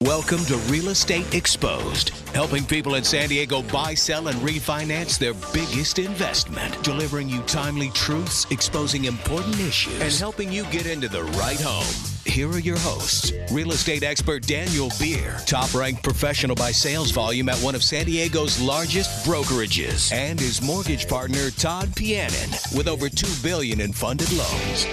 Welcome to Real Estate Exposed, helping people in San Diego buy, sell, and refinance their biggest investment, delivering you timely truths, exposing important issues, and helping you get into the right home. Here are your hosts, real estate expert Daniel Beer, top-ranked professional by sales volume at one of San Diego's largest brokerages, and his mortgage partner, Todd with over $2 billion in funded loans.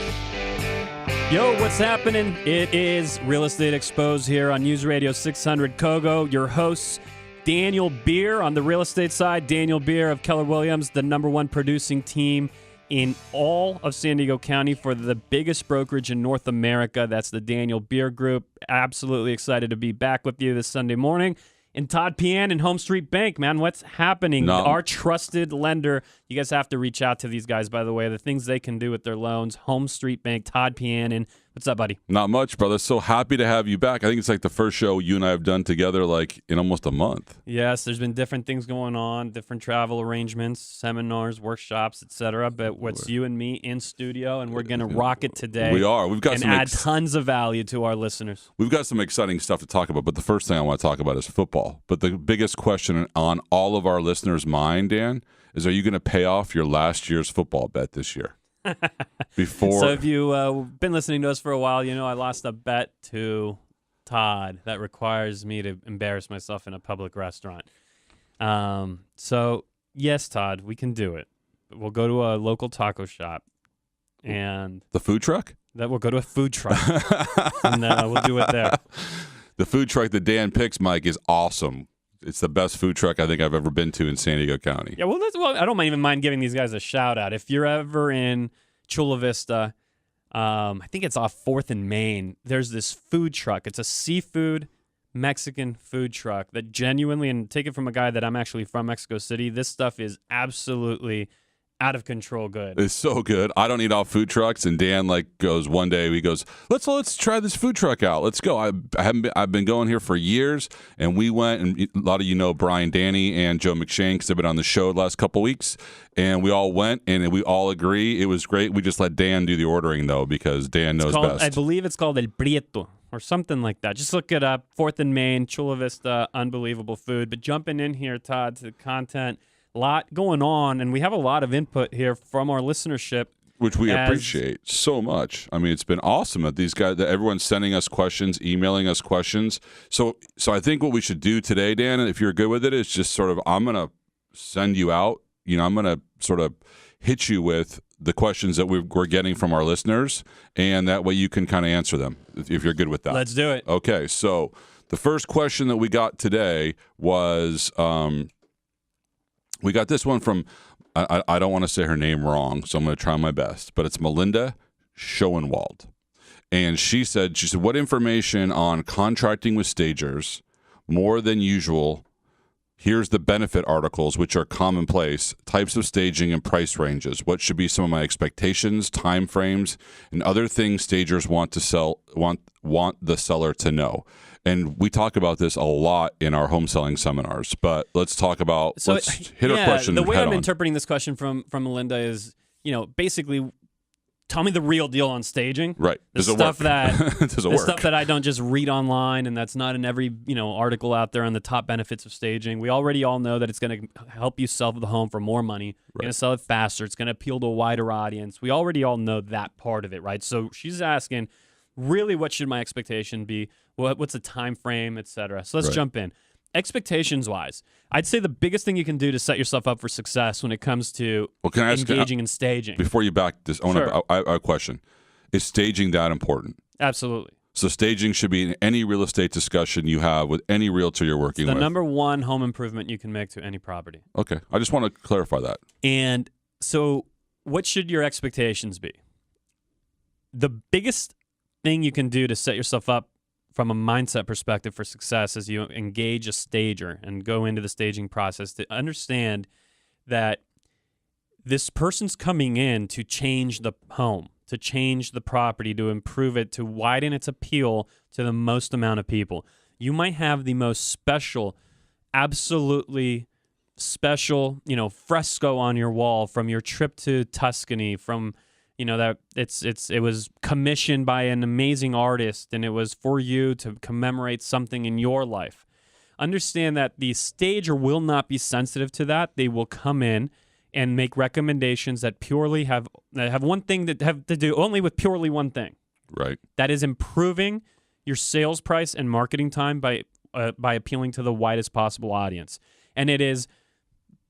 Yo, what's happening? It is Real Estate Exposed here on News Radio 600 KOGO. Your hosts, Daniel Beer on the real estate side. Daniel Beer of Keller Williams, the #1 producing team in all of San Diego County for the biggest brokerage in North America. That's the Daniel Beer Group. Absolutely excited to be back with you this Sunday morning. And Todd and Home Street Bank, man, what's happening? Our trusted lender. You guys have to reach out to these guys, by the way. The things they can do with their loans. Home Street Bank, Todd and what's up, buddy? Not much, brother. So happy to have you back. I think it's like the first show you and I have done together like in almost a month. Yes, there's been different things going on, different travel arrangements, seminars, workshops, etc. But what's you and me in studio, and we're going to rock it today. We are. We've got and add tons of value to our listeners. We've got some exciting stuff to talk about, but the first thing I want to talk about is football. But the biggest question on all of our listeners' mind, Dan, is are you going to pay off your last year's football bet this year? So if you've been listening to us for a while, you know I lost a bet to Todd that requires me to embarrass myself in a public restaurant. So, yes, Todd, we can do it. We'll go to a local taco shop. And the food truck? We'll go to a food truck, and we'll do it there. The food truck that Dan picks, Mike, is awesome. It's the best food truck I think I've ever been to in San Diego County. Yeah, well, I don't even mind giving these guys a shout out. If you're ever in Chula Vista, I think it's off 4th and Main, there's this food truck. It's a seafood Mexican food truck that genuinely, and take it from a guy that I'm actually from Mexico City, this stuff is absolutely out of control good. It's so good. I don't eat all food trucks, and Dan goes one day. He goes, let's try this food truck out. Let's go. I've been going here for years, and we went. And a lot of you know Brian, Danny, and Joe McShane because they've been on the show the last couple weeks. And we all went, and we all agree it was great. We just let Dan do the ordering though because Dan knows best. I believe it's called El Prieto or something like that. Just look it up. 4th and Main, Chula Vista, unbelievable food. But jumping in here, Todd, to the content. A lot going on, and we have a lot of input here from our listenership. Which we appreciate so much. I mean, it's been awesome that these guys, that everyone's sending us questions, emailing us questions. So I think what we should do today, Dan, if you're good with it, is just sort of, I'm going to send you out. You know, I'm going to sort of hit you with the questions that we're getting from our listeners, and that way you can kind of answer them if you're good with that. Let's do it. Okay, so the first question that we got today was... we got this one from, I don't want to say her name wrong, so I'm going to try my best, but it's Melinda Schoenwald. And she said, what information on contracting with stagers, more than usual, here's the benefit articles, which are commonplace, types of staging and price ranges. What should be some of my expectations, time frames, and other things stagers want the seller to know. And we talk about this a lot in our home selling seminars, but let's talk about, let's hit our question the way head I'm on. interpreting this question from Melinda is, basically, tell me the real deal on staging. Right. The stuff that I don't just read online, and that's not in every, article out there on the top benefits of staging. We already all know that it's going to help you sell the home for more money. It's going to sell it faster. It's going to appeal to a wider audience. We already all know that part of it, right? So she's asking, really, what should my expectation be? What's the time frame, et cetera? So let's jump in. Expectations-wise, I'd say the biggest thing you can do to set yourself up for success when it comes to engaging in staging. Before you back this, I have a question. Is staging that important? Absolutely. So staging should be in any real estate discussion you have with any realtor you're working with. The #1 home improvement you can make to any property. Okay. I just want to clarify that. And so what should your expectations be? The biggest thing you can do to set yourself up from a mindset perspective for success as you engage a stager and go into the staging process to understand that this person's coming in to change the home, to change the property, to improve it, to widen its appeal to the most amount of people. You might have the most special, absolutely special, fresco on your wall from your trip to Tuscany, from that it was commissioned by an amazing artist, and it was for you to commemorate something in your life. Understand that the stager will not be sensitive to that. They will come in and make recommendations that purely have one thing that have to do only with purely one thing. Right. That is improving your sales price and marketing time by appealing to the widest possible audience. And it is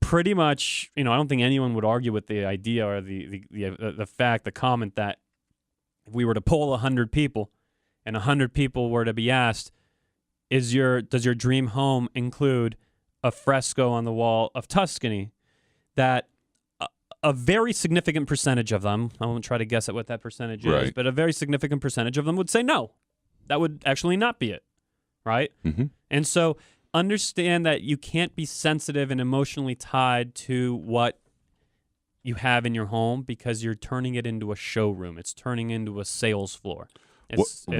pretty much, I don't think anyone would argue with the idea or the comment that if we were to poll 100 people and 100 people were to be asked, does your dream home include a fresco on the wall of Tuscany, that a very significant percentage of them, I won't try to guess at what that percentage is, but a very significant percentage of them would say no. That would actually not be it, right? Mm-hmm. And so understand that you can't be sensitive and emotionally tied to what you have in your home because you're turning it into a showroom. It's turning into a sales floor.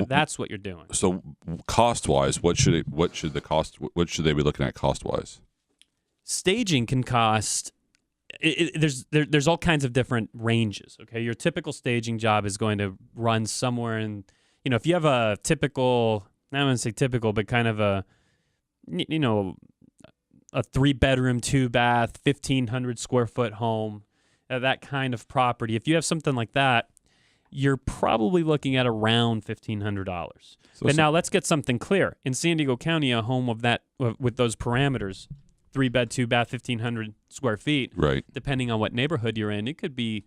That's what you're doing. So cost-wise, what should they be looking at cost-wise? Staging can cost. There's all kinds of different ranges. Okay, your typical staging job is going to run somewhere in, if you have a typical, I don't want to say typical, but kind of a 3-bedroom, 2-bath, 1,500 square foot home, that kind of property. If you have something like that, you're probably looking at around $1,500. But now let's get something clear. In San Diego County, a home of that with those parameters, 3-bed, 2-bath, 1,500 square feet, right? Depending on what neighborhood you're in, you could be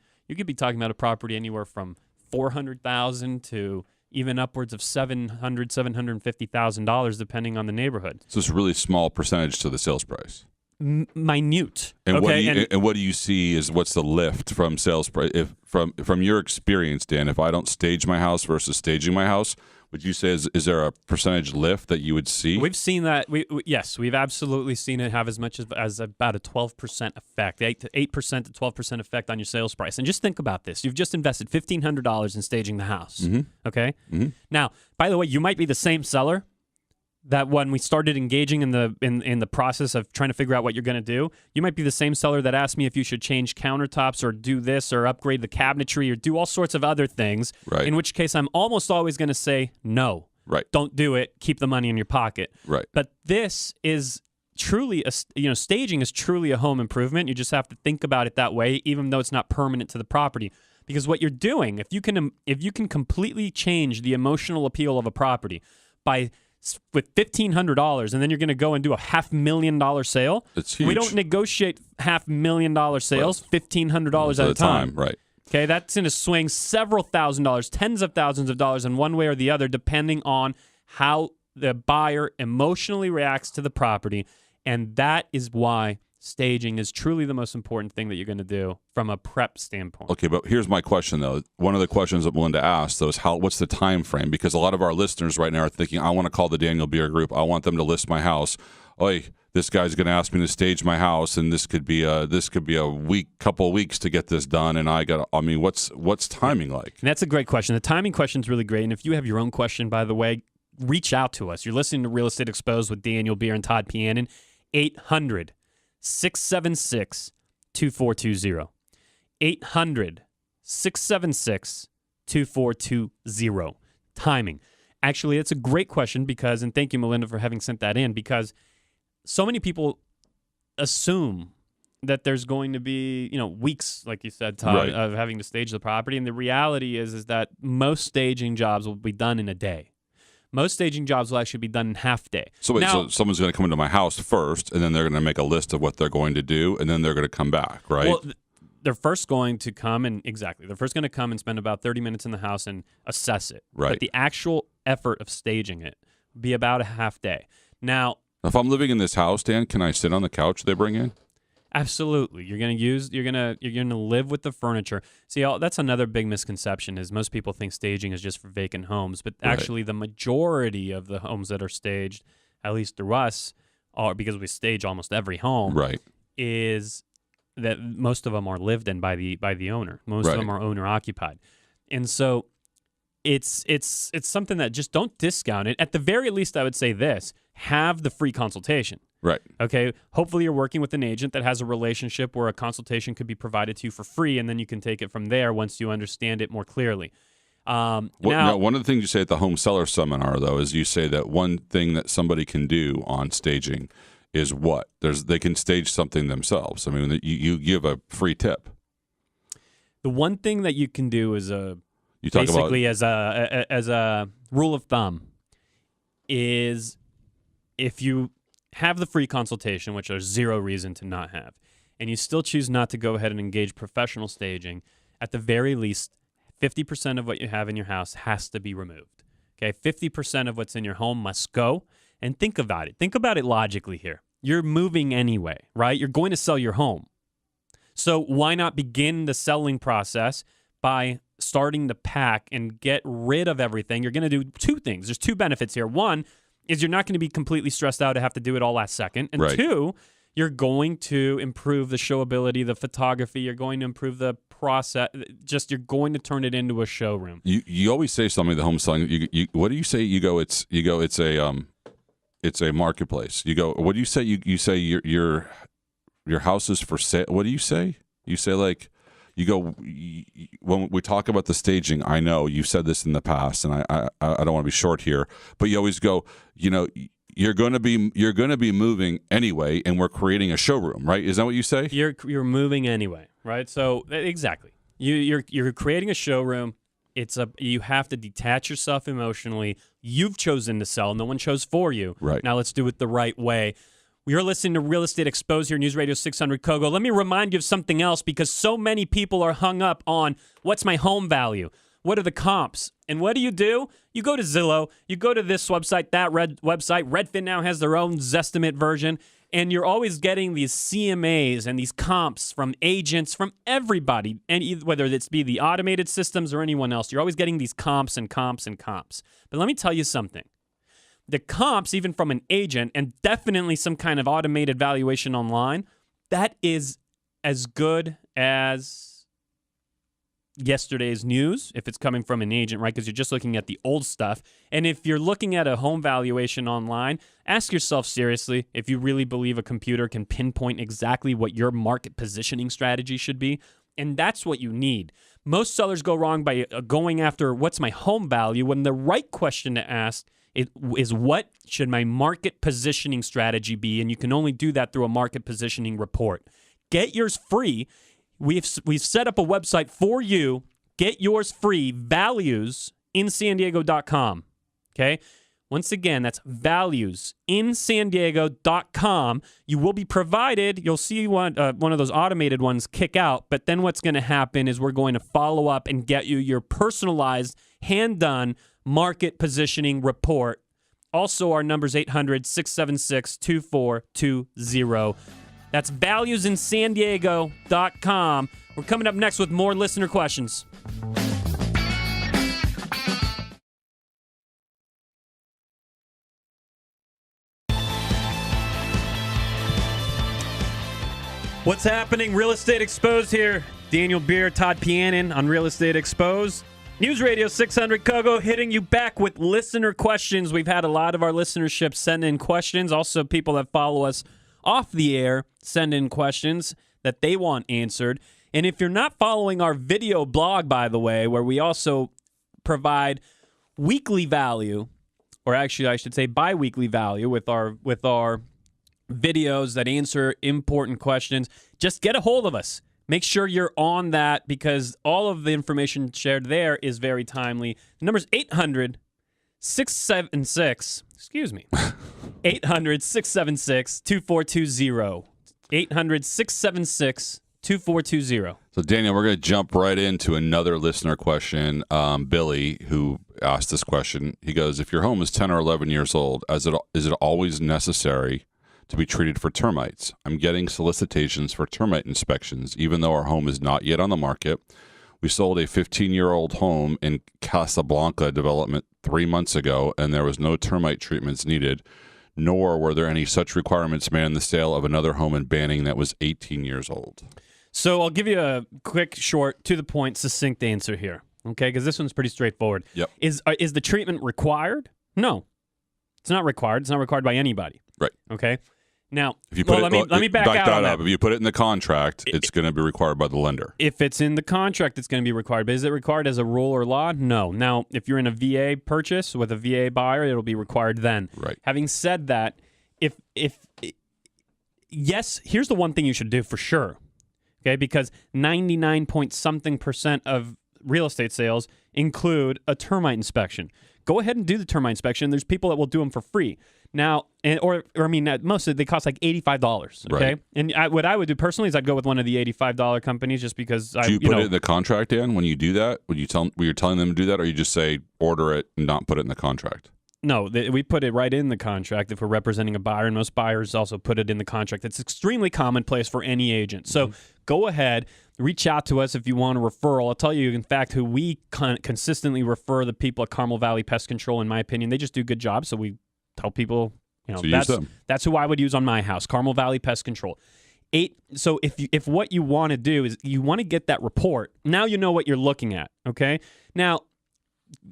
talking about a property anywhere from $400,000 to even upwards of $750,000, depending on the neighborhood. So it's a really small percentage to the sales price. Minute. And okay? what do you see is what's the lift from sales price? If from your experience, Dan, if I don't stage my house versus staging my house, would you say is there a percentage lift that you would see? We've seen that. Yes, we've absolutely seen it have as much as about a 12% effect, 8% to 12% effect on your sales price. And just think about this: you've just invested $1,500 in staging the house. Mm-hmm. Okay. Mm-hmm. Now, by the way, you might be the same seller that when we started engaging in the process of trying to figure out what you're going to do, you might be the same seller that asked me if you should change countertops or do this or upgrade the cabinetry or do all sorts of other things, right. In which case I'm almost always going to say no. Right. Don't do it. Keep the money in your pocket. Right. But this is truly, staging is truly a home improvement. You just have to think about it that way, even though it's not permanent to the property. Because what you're doing, if you can completely change the emotional appeal of a property with $1,500, and then you're going to go and do a $500,000 sale. It's huge. We don't negotiate $500,000 sales $1,500 at a time. Right. Okay, that's going to swing several $1,000s, tens of thousands of dollars in one way or the other, depending on how the buyer emotionally reacts to the property, and that is why staging is truly the most important thing that you're going to do from a prep standpoint. Okay, but here's my question, though. One of the questions that Melinda asked, though, is what's the time frame? Because a lot of our listeners right now are thinking, I want to call the Daniel Beer Group. I want them to list my house. This guy's going to ask me to stage my house, and this could be a couple of weeks to get this done. And what's timing like? And that's a great question. The timing question is really great. And if you have your own question, by the way, reach out to us. You're listening to Real Estate Exposed with Daniel Beer and Todd Pianin. 800-676-2420. 800-676-2420. Timing. Actually, it's a great question because, and thank you, Melinda, for having sent that in, because so many people assume that there's going to be, weeks, like you said, Todd, right, of having to stage the property. And the reality is that most staging jobs will be done in a day. Most staging jobs will actually be done in half day. So so someone's going to come into my house first, and then they're going to make a list of what they're going to do, and then they're going to come back, right? Well, they're first going to come and spend about 30 minutes in the house and assess it. Right. But the actual effort of staging it will be about a half day. Now, if I'm living in this house, Dan, can I sit on the couch they bring in? Absolutely. You're gonna live with the furniture. See, that's another big misconception is most people think staging is just for vacant homes, but actually the majority of the homes that are staged, at least through us, because we stage almost every home, right, is that most of them are lived in by the owner. Most of them are owner occupied. And so it's something that just don't discount it. At the very least, I would say this: have the free consultation. Right. Okay. Hopefully, you're working with an agent that has a relationship where a consultation could be provided to you for free, and then you can take it from there once you understand it more clearly. Now, one of the things you say at the home seller seminar, though, is you say that one thing that somebody can do on staging is what? They can stage something themselves. I mean, you give a free tip. The one thing that you can do is basically as a rule of thumb is if you have the free consultation, which there's zero reason to not have, and you still choose not to go ahead and engage professional staging, at the very least, 50% of what you have in your house has to be removed. Okay, 50% of what's in your home must go. And think about it. Think about it logically here. You're moving anyway, right? You're going to sell your home. So why not begin the selling process by starting to pack and get rid of everything? You're going to do two things. There's two benefits here. One is you're not going to be completely stressed out to have to do it all last second. And right. Two, you're going to improve the showability, the photography. You're going to improve the process. Just you're going to turn it into a showroom. You always say something at the home selling. What do you say? It's a marketplace. You go. What do you say? You say your house is for sale. What do you say? You say like. You go when we talk about the staging. I know you've said this in the past, and I don't want to be short here, but you always go. You're going to be moving anyway, and we're creating a showroom, right? Is that what you say? You're moving anyway, right? So exactly, you're creating a showroom. You have to detach yourself emotionally. You've chosen to sell. No one chose for you. Right. Now let's do it the right way. We are listening to Real Estate Exposed here, News Radio 600 KOGO. Let me remind you of something else because so many people are hung up on what's my home value? What are the comps? And what do? You go to Zillow, you go to this website, that website. Redfin now has their own Zestimate version, and you're always getting these CMAs and these comps from agents, from everybody, and whether it's be the automated systems or anyone else, you're always getting these comps and comps and comps. But let me tell you something. The comps, even from an agent, and definitely some kind of automated valuation online, that is as good as yesterday's news, if it's coming from an agent, right? Because you're just looking at the old stuff. And if you're looking at a home valuation online, ask yourself seriously if you really believe a computer can pinpoint exactly what your market positioning strategy should be. And that's what you need. Most sellers go wrong by going after what's my home value when the right question to ask is what should my market positioning strategy be? And you can only do that through a market positioning report. Get yours free. We've set up a website for you. Get yours free, valuesinsandiego.com. Okay? Once again, that's valuesinsandiego.com. You will be provided, you'll see one of those automated ones kick out, but then what's going to happen is we're going to follow up and get you your personalized, hand-done market positioning report. Also, our number's 800-676-2420. That's valuesinsandiego.com. We're coming up next with more listener questions. What's happening? Real Estate Exposed here. Daniel Beer, Todd Pianin on Real Estate Exposed. News Radio 600 KOGO hitting you back with listener questions. We've had a lot of our listenership send in questions. Also, people that follow us off the air send in questions that they want answered. And if you're not following our video blog, by the way, where we also provide weekly value, or actually I should say bi-weekly value with our videos that answer important questions, just get a hold of us. Make sure you're on that because all of the information shared there is very timely. The number's 800-676, 800-676-2420. 800-676-2420. So, Daniel, we're going to jump right into another listener question. Billy, who asked this question, he goes, if your home is 10 or 11 years old, is it always necessary to be treated for termites? I'm getting solicitations for termite inspections, even though our home is not yet on the market. We sold a 15-year-old home in Casablanca development 3 months ago, and there was no termite treatments needed, nor were there any such requirements made in the sale of another home in Banning that was 18 years old. So I'll give you a quick, short, to the point, succinct answer here. okay? Because this one's pretty straightforward. Yep. Is the treatment required? No, it's not required. It's not required by anybody. Right. Okay. Now, If you put let me back out on that. If you put it in the contract, it's going to be required by the lender. If it's in the contract, it's going to be required. But is it required as a rule or law? No. Now, if you're in a VA purchase with a VA buyer, it'll be required then. Right. Having said that, yes, here's the one thing you should do for sure. Okay, because 99% of real estate sales include a termite inspection. Go ahead and do the termite inspection. There's people that will do them for free. Now, mostly they cost like $85. Okay, right. And what I would do personally is I'd go with one of the $85 companies just because. Do you put it in the contract, Dan? When you do that, when you're telling them to do that, or you just say order it and not put it in the contract? No, we put it right in the contract if we're representing a buyer, and most buyers also put it in the contract. It's extremely commonplace for any agent. So go ahead, reach out to us if you want a referral. I'll tell you, in fact, who we consistently refer the people at Carmel Valley Pest Control. In my opinion, they just do a good job. So we tell people, that's who I would use on my house, Carmel Valley Pest Control. So if what you want to do is you want to get that report, now you know what you're looking at. Okay, now.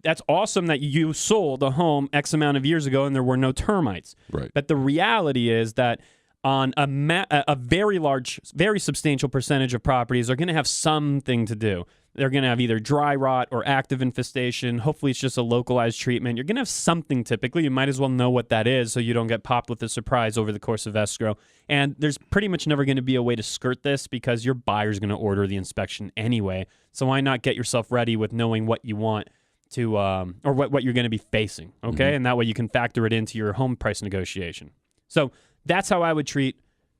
That's awesome that you sold a home X amount of years ago and there were no termites. Right. But the reality is that on a very large, very substantial percentage of properties are going to have something to do. They're going to have either dry rot or active infestation. Hopefully it's just a localized treatment. You're going to have something typically. You might as well know what that is so you don't get popped with a surprise over the course of escrow. And there's pretty much never going to be a way to skirt this because your buyer's going to order the inspection anyway. So why not get yourself ready with knowing what you want to or what you're going to be facing, okay? And that way you can factor it into your home price negotiation. So that's how I would treat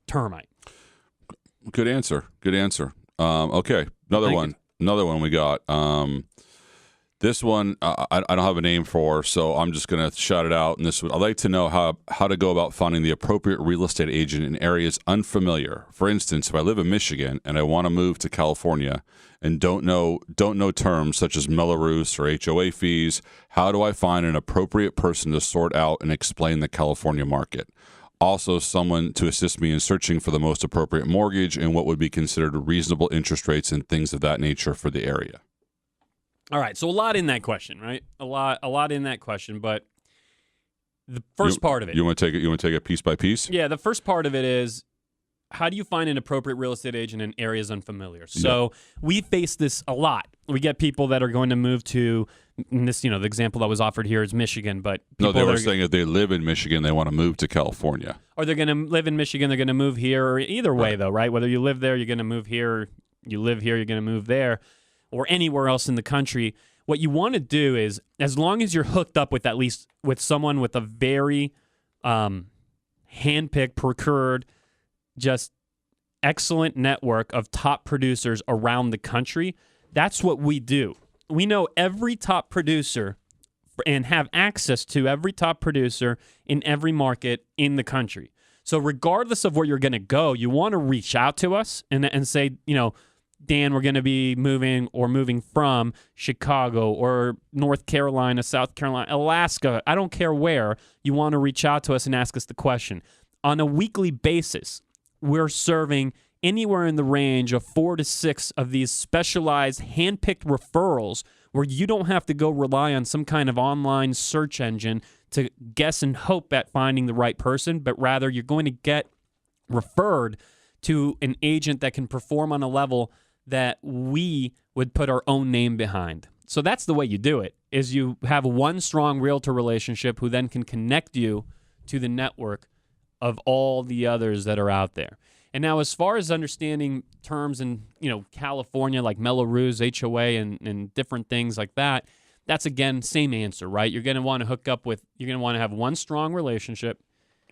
termite. Good answer. Okay, another one we got. This one I don't have a name for, so I'm just going to shout it out. And I'd like to know how to go about finding the appropriate real estate agent in areas unfamiliar. For instance, if I live in Michigan and I want to move to California and don't know terms such as Melrose or HOA fees, how do I find an appropriate person to sort out and explain the California market? Also, someone to assist me in searching for the most appropriate mortgage and what would be considered reasonable interest rates and things of that nature for the area. All right, so a lot in that question, right? A lot in that question, but the first part of it. You want to take it piece by piece? Yeah, the first part of it is how do you find an appropriate real estate agent in areas unfamiliar? So we face this a lot. We get people that are going to move to this, the example that was offered here is Michigan, but they were saying if they live in Michigan, they want to move to California. Or they're going to live in Michigan, they're going to move here, or either way, though, right? Whether you live there, you're going to move here, or you live here, you're going to move there, or anywhere else in the country. What you want to do is, as long as you're hooked up with at least with someone with a very handpicked, procured, just excellent network of top producers around the country, that's what we do. We know every top producer and have access to every top producer in every market in the country. So regardless of where you're going to go, you want to reach out to us and say, Dan, we're going to be moving from Chicago or North Carolina, South Carolina, Alaska. I don't care where. You want to reach out to us and ask us the question. On a weekly basis, we're serving anywhere in the range of 4 to 6 of these specialized handpicked referrals where you don't have to go rely on some kind of online search engine to guess and hope at finding the right person, but rather you're going to get referred to an agent that can perform on a level that we would put our own name behind. So that's the way you do it, is you have one strong realtor relationship who then can connect you to the network of all the others that are out there. And now as far as understanding terms in, California, like Melrose, HOA, and different things like that, that's, again, same answer, right? You're going to want to you're going to want to have one strong relationship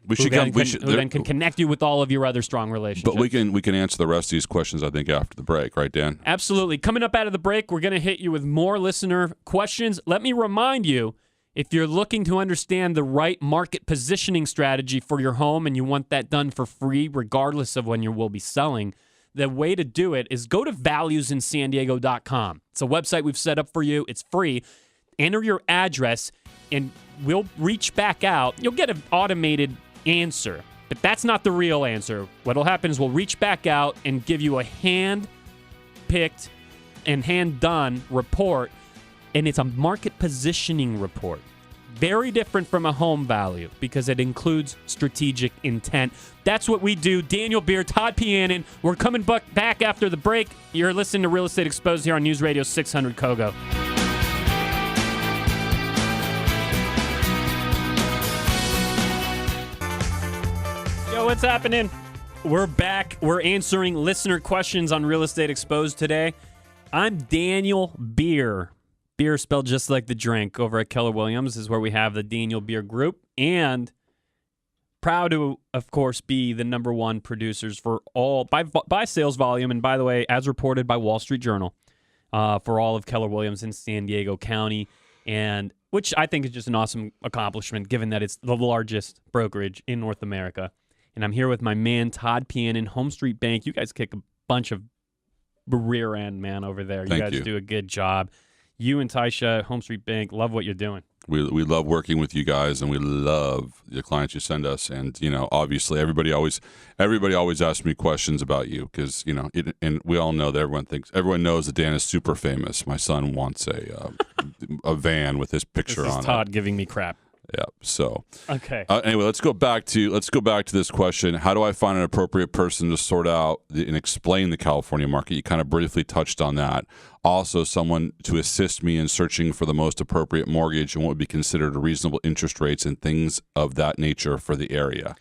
who then can connect you with all of your other strong relationships. But we can answer the rest of these questions, I think, after the break, right, Dan? Absolutely. Coming up out of the break, we're going to hit you with more listener questions. Let me remind you, if you're looking to understand the right market positioning strategy for your home and you want that done for free, regardless of when you will be selling, the way to do it is go to valuesinsandiego.com. It's a website we've set up for you. It's free. Enter your address, and we'll reach back out. You'll get an automated answer, but that's not the real answer. What'll happen is we'll reach back out and give you a hand-picked and hand-done report and it's a market positioning report. Very different from a home value because it includes strategic intent. That's what we do. Daniel Beer, Todd Pianin. We're coming back after the break. You're listening to Real Estate Exposed here on News Radio 600 KOGO. Yo, what's happening? We're back. We're answering listener questions on Real Estate Exposed today. I'm Daniel Beer. Beer spelled just like the drink. Over at Keller Williams is where we have the Daniel Beer Group. And proud to, of course, be the number one producers for all, by sales volume, and by the way, as reported by Wall Street Journal, for all of Keller Williams in San Diego County, and which I think is just an awesome accomplishment given that it's the largest brokerage in North America. And I'm here with my man, Todd Pianin, Home Street Bank. You guys kick a bunch of rear end, man, over there. You guys do a good job. You and Taisha, Home Street Bank, love what you're doing. We love working with you guys, and we love the clients you send us. And obviously, everybody always asks me questions about you because and we all know that everyone knows that Dan is super famous. My son wants a van with his picture on it. Todd giving me crap. Yeah. So okay. Anyway, let's go back to this question. How do I find an appropriate person to sort out and explain the California market? You kind of briefly touched on that. Also, someone to assist me in searching for the most appropriate mortgage and what would be considered reasonable interest rates and things of that nature for the area.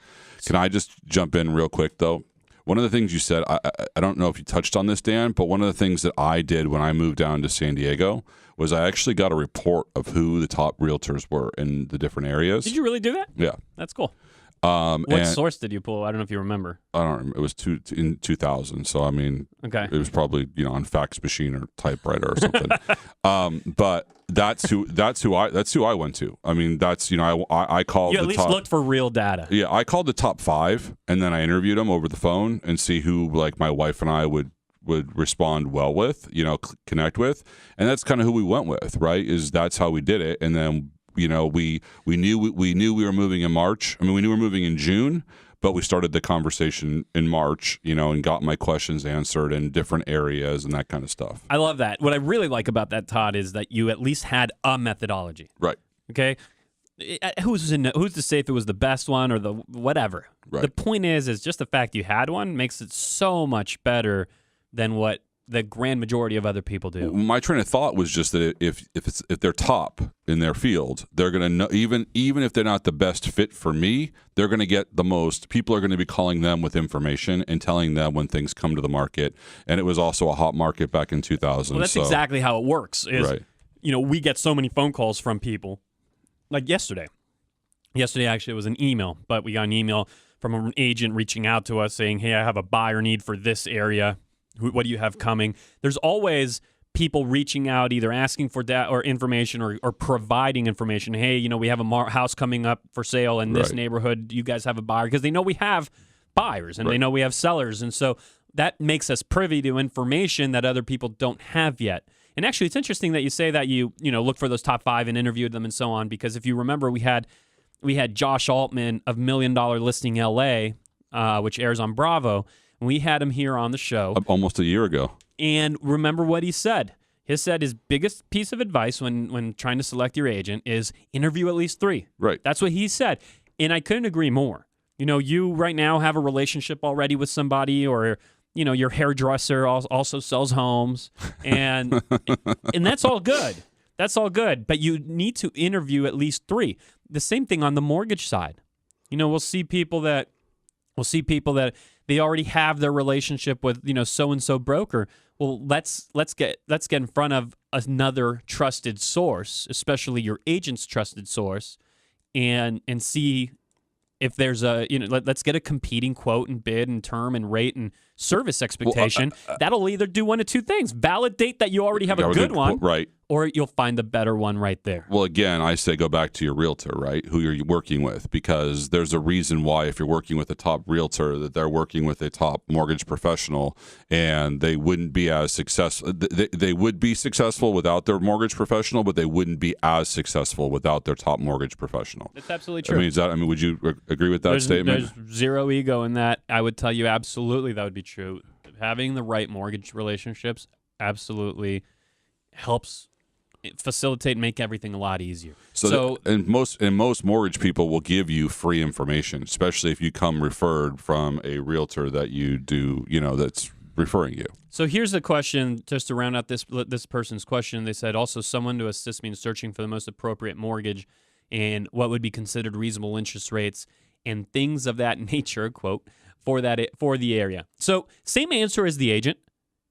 Can I just jump in real quick though? One of the things you said, I don't know if you touched on this, Dan, but one of the things that I did when I moved down to San Diego was I actually got a report of who the top realtors were in the different areas. Did you really do that? Yeah. That's cool. What source did you pull? I don't know if you remember. I don't remember. It was in 2000. So, I mean, okay. It was probably, on fax machine or typewriter or something. But that's who I went to. I mean, that's, I called. You at least looked for real data. Yeah. I called the top 5 and then I interviewed them over the phone and see who like my wife and I would respond well with, connect with. And that's kind of who we went with, right? That's how we did it. And then, we knew we were moving in March. I mean, we knew we were moving in June, but we started the conversation in March, and got my questions answered in different areas and that kind of stuff. I love that. What I really like about that, Todd, is that you at least had a methodology. Right. Okay. Who's to say if it was the best one or the whatever? Right. The point is just the fact you had one makes it so much better than what the grand majority of other people do. My train of thought was just that if they're top in their field, they're going to know, even if they're not the best fit for me, they're going to get the most. People are going to be calling them with information and telling them when things come to the market. And it was also a hot market back in 2000. Well, that's exactly how it works. Right. We get so many phone calls from people. Like yesterday. Yesterday, actually, it was an email, but we got an email from an agent reaching out to us saying, hey, I have a buyer need for this area. What do you have coming? There's always people reaching out, either asking for data or information or providing information. Hey, we have a house coming up for sale in this neighborhood. Do you guys have a buyer? Because they know we have buyers and they know we have sellers. And so that makes us privy to information that other people don't have yet. And actually, it's interesting that you say that you look for those top 5 and interviewed them and so on, because if you remember, we had Josh Altman of $1 Million Listing LA, which airs on Bravo. We had him here on the show almost a year ago. And remember what he said. He said his biggest piece of advice when trying to select your agent is interview at least 3. Right. That's what he said. And I couldn't agree more. You right now have a relationship already with somebody, or your hairdresser also sells homes, and and that's all good. That's all good. But you need to interview at least 3. The same thing on the mortgage side. We'll see people that they already have their relationship with, so-and-so broker. Well, let's get in front of another trusted source, especially your agent's trusted source, and see if there's let's get a competing quote and bid and term and rate and service expectation. That'll either do one of 2 things: validate that you already have a good one, right, or you'll find the better one right there. Well, again, I say go back to your realtor, right? Who you're working with, because there's a reason why if you're working with a top realtor that they're working with a top mortgage professional, and they wouldn't be as successful. They would be successful without their mortgage professional, but they wouldn't be as successful without their top mortgage professional. That's absolutely true. Would you agree with that statement? There's zero ego in that. I would tell you absolutely that would be true. Having the right mortgage relationships absolutely helps facilitate and make everything a lot easier. And most mortgage people will give you free information, especially if you come referred from a realtor that you do, that's referring you. So here's the question, just to round out this person's question. They said, also someone to assist me in searching for the most appropriate mortgage and what would be considered reasonable interest rates and things of that nature, quote, for the area. So same answer as the agent,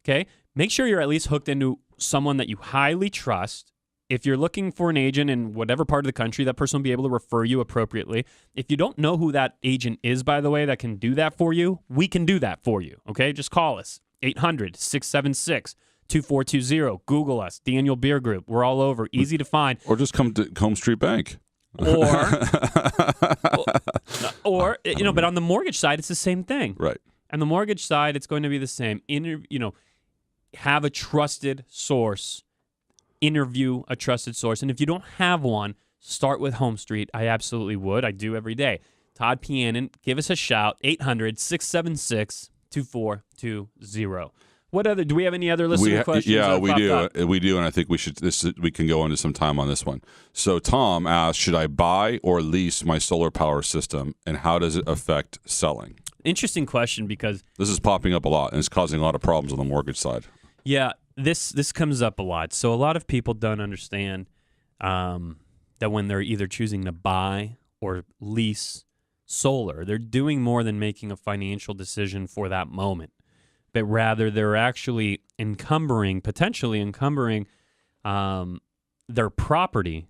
okay? Make sure you're at least hooked into someone that you highly trust. If you're looking for an agent in whatever part of the country, that person will be able to refer you appropriately. If you don't know who that agent is, by the way, that can do that for you, we can do that for you, okay? Just call us, 800-676-2420. Google us, Daniel Beer Group. We're all over, easy to find. Or just come to Home Street Bank. Or but on the mortgage side, it's the same thing. Right. On the mortgage side, it's going to be the same. Have a trusted source. Interview a trusted source. And if you don't have one, start with Home Street. I absolutely would. I do every day. Todd Pianin, give us a shout, 800-676-2420. Do we have any other listener questions? Yeah, we do. We do, and I think we can go into some time on this one. So Tom asked, should I buy or lease my solar power system, and how does it affect selling? Interesting question, because this is popping up a lot, and it's causing a lot of problems on the mortgage side. Yeah, this comes up a lot. So a lot of people don't understand that when they're either choosing to buy or lease solar, they're doing more than making a financial decision for that moment, but rather they're actually potentially encumbering their property,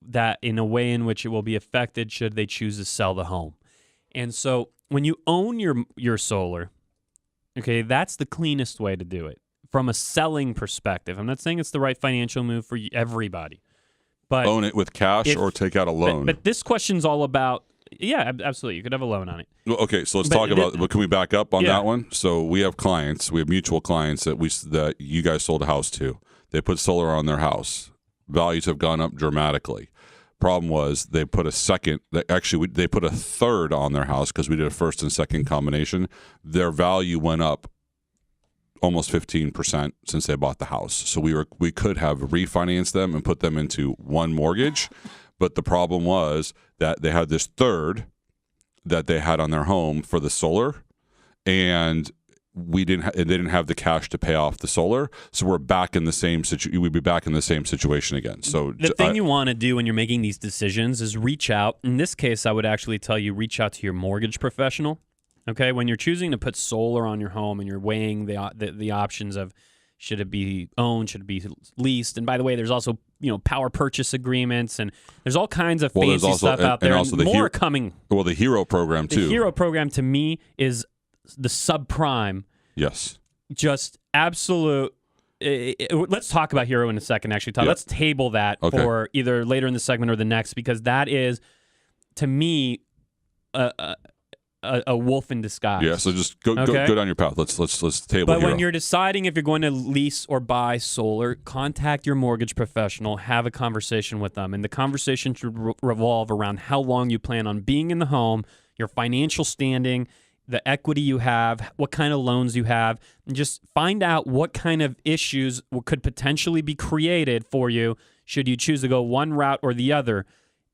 that in a way in which it will be affected should they choose to sell the home. And so when you own your solar, okay, that's the cleanest way to do it from a selling perspective. I'm not saying it's the right financial move for everybody, but own it with cash or take out a loan. But this question's all about, yeah, absolutely. You could have a loan on it. Well, okay, so let's talk about. But can we back up on that one? So we have mutual clients that you guys sold a house to. They put solar on their house. Values have gone up dramatically. Problem was they put a third on their house because we did a first and second combination. Their value went up almost 15% since they bought the house. So we could have refinanced them and put them into one mortgage, but the problem was that they had this third that they had on their home for the solar, and they didn't have the cash to pay off the solar, so we're back in the same we'd be back in the same situation again. So the thing you want to do when you're making these decisions is reach out. In this case, I would actually tell you reach out to your mortgage professional. Okay, when you're choosing to put solar on your home and you're weighing the options of should it be owned, should it be leased, and by the way, there's also power purchase agreements, and there's all kinds of fancy stuff out there. And also more coming. Well, the HERO program too. The HERO program to me is the subprime. Yes. Just absolute. Let's talk about HERO in a second, actually, Todd. Yeah. Let's table that for either later in the segment or the next, because that is, to me, a wolf in disguise. Yeah, so just go down your path. Let's table But HERO. when you're deciding if you're going to lease or buy solar, contact your mortgage professional, have a conversation with them, and the conversation should revolve around how long you plan on being in the home, your financial standing, the equity you have, what kind of loans you have, and just find out what kind of issues could potentially be created for you should you choose to go one route or the other.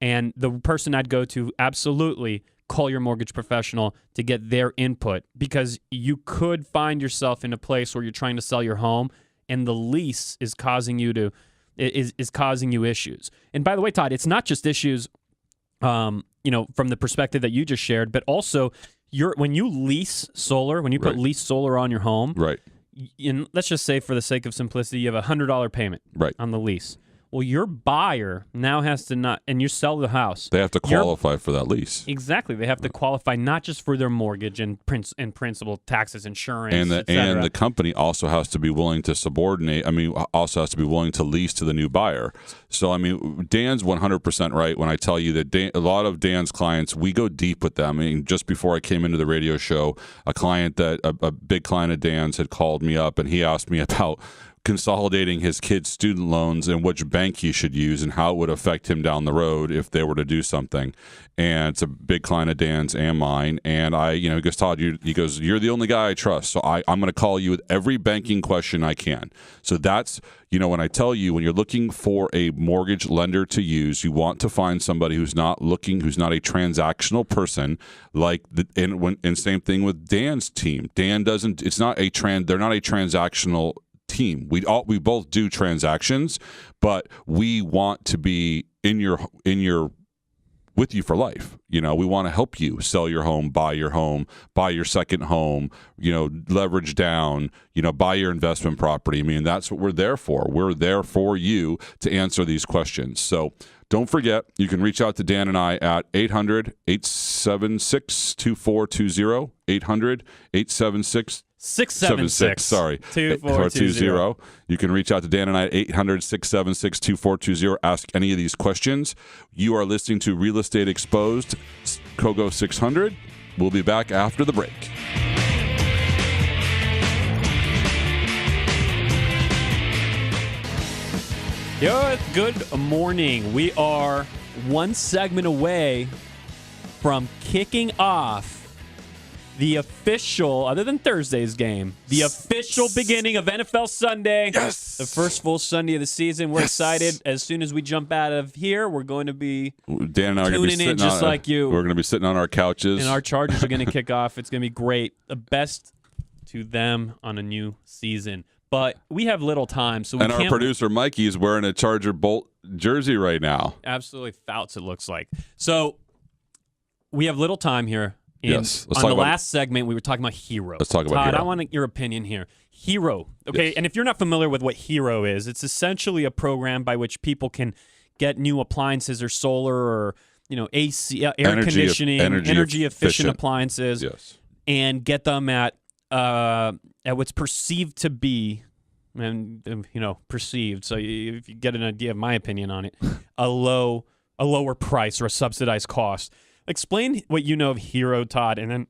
And the person I'd go to, absolutely call your mortgage professional to get their input, because you could find yourself in a place where you're trying to sell your home and the lease is causing you issues. And by the way, Todd, it's not just issues from the perspective that you just shared, but also when you lease solar, when you put lease solar on your home, right? Let's just say, for the sake of simplicity, you have a $100 payment on the lease. Well, your buyer now has to and you sell the house. They have to qualify for that lease. Exactly. They have to qualify not just for their mortgage and principal, taxes, insurance, and the company also has to be willing to subordinate. Also has to be willing to lease to the new buyer. So, Dan's 100% right when I tell you that a lot of Dan's clients, we go deep with them. Just before I came into the radio show, a big client of Dan's had called me up and he asked me about consolidating his kids' student loans and which bank he should use and how it would affect him down the road if they were to do something. And it's a big client of Dan's and mine. And he goes, Todd, he goes, you're the only guy I trust. So I'm going to call you with every banking question I can. So that's, when I tell you, when you're looking for a mortgage lender to use, you want to find somebody who's not a transactional person, and same thing with Dan's team. Dan doesn't, they're not a transactional team. We both do transactions, but we want to be with you for life. We want to help you sell your home, buy your second home, leverage down, buy your investment property. I mean, that's what we're there for. We're there for you to answer these questions. So don't forget, you can reach out to Dan and I at 800-876-2420, 800-876 676. Sorry. 2420. You can reach out to Dan and I at 800-676-2420. Ask any of these questions. You are listening to Real Estate Exposed, KOGO 600. We'll be back after the break. Good morning. We are one segment away from kicking off the official, other than Thursday's game, the official beginning of NFL Sunday. Yes. The first full Sunday of the season. We're excited. As soon as we jump out of here, we're going to be Dan and I are going to be sitting just like you. We're going to be sitting on our couches. And our Chargers are going to kick off. It's going to be great. The best to them on a new season. But we have little time, so we can't. And our producer, Mikey, is wearing a Charger Bolt jersey right now. Absolutely fouts, it looks like. So we have little time here. Yes. On the last segment, we were talking about Hero. Let's talk about Todd, Hero. I want your opinion here. Hero, okay? Yes. And if you're not familiar with what Hero is, it's essentially a program by which people can get new appliances or solar or AC, air conditioning, energy efficient appliances, yes, and get them at what's perceived to be, perceived. So if you get an idea of my opinion on it, a lower price or a subsidized cost. Explain what you know of Hero, Todd, and then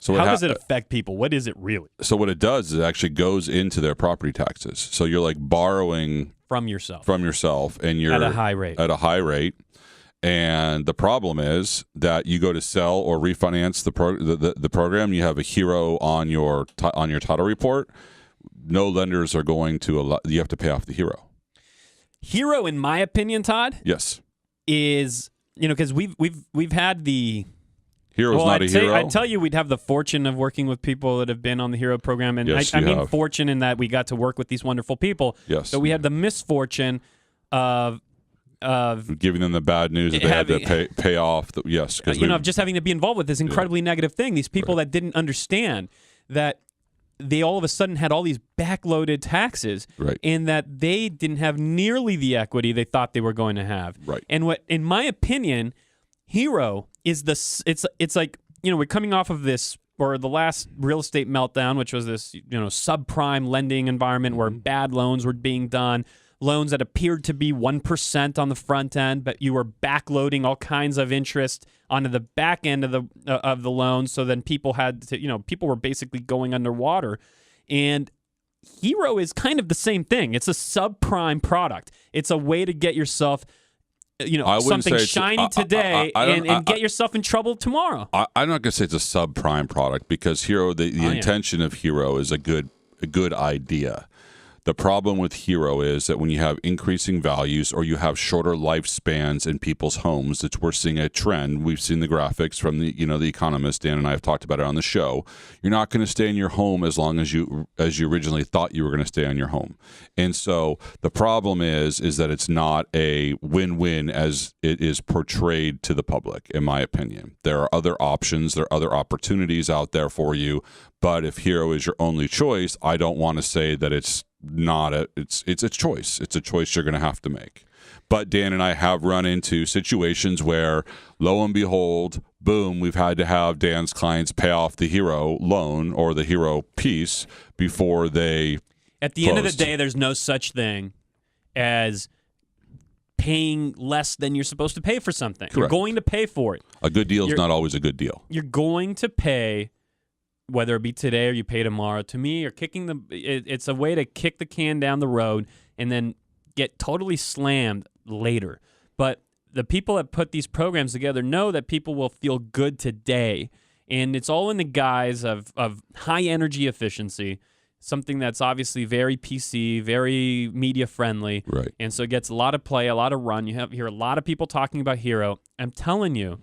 how does it affect people? What is it really? So what it does is it actually goes into their property taxes. So you're like borrowing from yourself, and you're at a high rate. And the problem is that you go to sell or refinance the program. You have a Hero on your title report. No lenders are going to allow. You have to pay off the Hero. Hero, in my opinion, Todd, yes, is. Because we've had the Hero's not a hero. I'd tell you we'd have the fortune of working with people that have been on the Hero program, and yes, I mean fortune in that we got to work with these wonderful people. Yes. So we had the misfortune of giving them the bad news that they had to pay off. Yes, of just having to be involved with this incredibly negative thing. These people that didn't understand that they all of a sudden had all these backloaded taxes, right, and that they didn't have nearly the equity they thought they were going to have. Right. And what, in my opinion, Hero is it's like, we're coming off of this, or the last real estate meltdown, which was this, subprime lending environment where bad loans were being done, loans that appeared to be 1% on the front end, but you were backloading all kinds of interest onto the back end of the loan. So then people had to, people were basically going underwater. And Hero is kind of the same thing. It's a subprime product. It's a way to get yourself, something shiny today and get yourself in trouble tomorrow. I'm not going to say it's a subprime product, because Hero, the intention of Hero is a good idea. The problem with Hero is that when you have increasing values or you have shorter lifespans in people's homes, we're seeing a trend. We've seen the graphics from the Economist. Dan and I have talked about it on the show. You're not going to stay in your home as long as you originally thought you were going to stay on your home. And so the problem is that it's not a win-win as it is portrayed to the public, in my opinion. There are other options, there are other opportunities out there for you. But if Hero is your only choice, I don't want to say that it's not it's a choice. It's a choice you're going to have to make. But Dan and I have run into situations where, lo and behold, boom, we've had to have Dan's clients pay off the Hero loan or the Hero piece before they At the end of the day, there's no such thing as paying less than you're supposed to pay for something. Correct. You're going to pay for it. A good deal is not always a good deal. You're going to pay whether it be today or you pay tomorrow. To me, you're it's a way to kick the can down the road and then get totally slammed later. But the people that put these programs together know that people will feel good today. And it's all in the guise of high energy efficiency, something that's obviously very PC, very media friendly. Right. And so it gets a lot of play, a lot of run. You hear a lot of people talking about Hero. I'm telling you,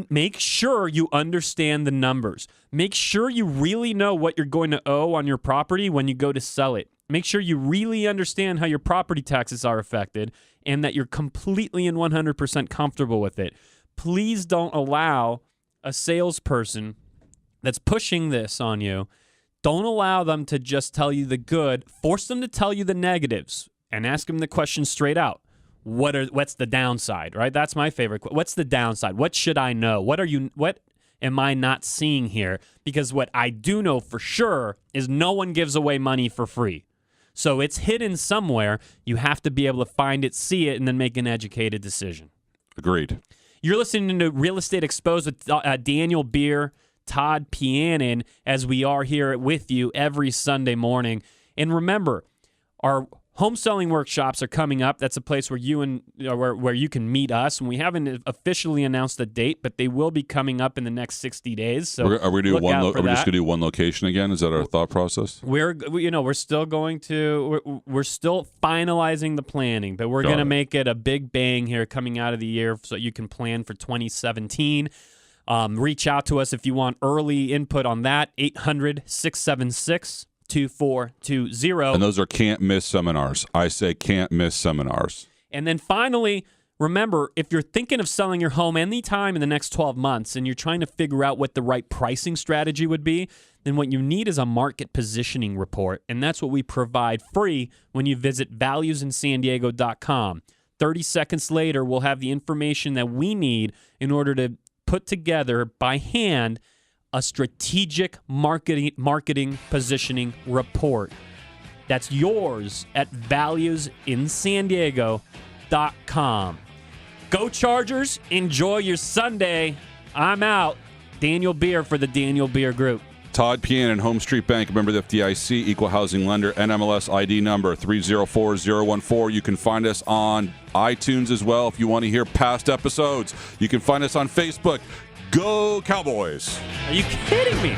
make sure you understand the numbers. Make sure you really know what you're going to owe on your property when you go to sell it. Make sure you really understand how your property taxes are affected and that you're completely and 100% comfortable with it. Please don't allow a salesperson that's pushing this on you, don't allow them to just tell you the good. Force them to tell you the negatives and ask them the question straight out. What's the downside, right? That's my favorite. What's the downside? What should I know? What am I not seeing here? Because what I do know for sure is no one gives away money for free. So it's hidden somewhere. You have to be able to find it, see it, and then make an educated decision. Agreed. You're listening to Real Estate Exposed with Daniel Beer, Todd Pianin, as we are here with you every Sunday morning. And remember, our home selling workshops are coming up. That's a place where where you can meet us. And we haven't officially announced the date, but they will be coming up in the next 60 days. So are we just going to do one location again? Is that our thought process? We're still finalizing the planning, but we're going to make it a big bang here coming out of the year so you can plan for 2017. Reach out to us if you want early input on that. 800-676-2420. And those are can't-miss seminars. I say can't-miss seminars. And then finally, remember, if you're thinking of selling your home anytime in the next 12 months and you're trying to figure out what the right pricing strategy would be, then what you need is a market positioning report. And that's what we provide free when you visit valuesinsandiego.com. 30 seconds later, we'll have the information that we need in order to put together by hand a strategic marketing positioning report. That's yours at valuesinsandiego.com. Go Chargers. Enjoy your Sunday. I'm out. Daniel Beer for the Daniel Beer Group. Todd Pianin, Home Street Bank, member of the FDIC, equal housing lender, NMLS ID number 304014. You can find us on iTunes as well if you want to hear past episodes. You can find us on Facebook. Go Cowboys! Are you kidding me?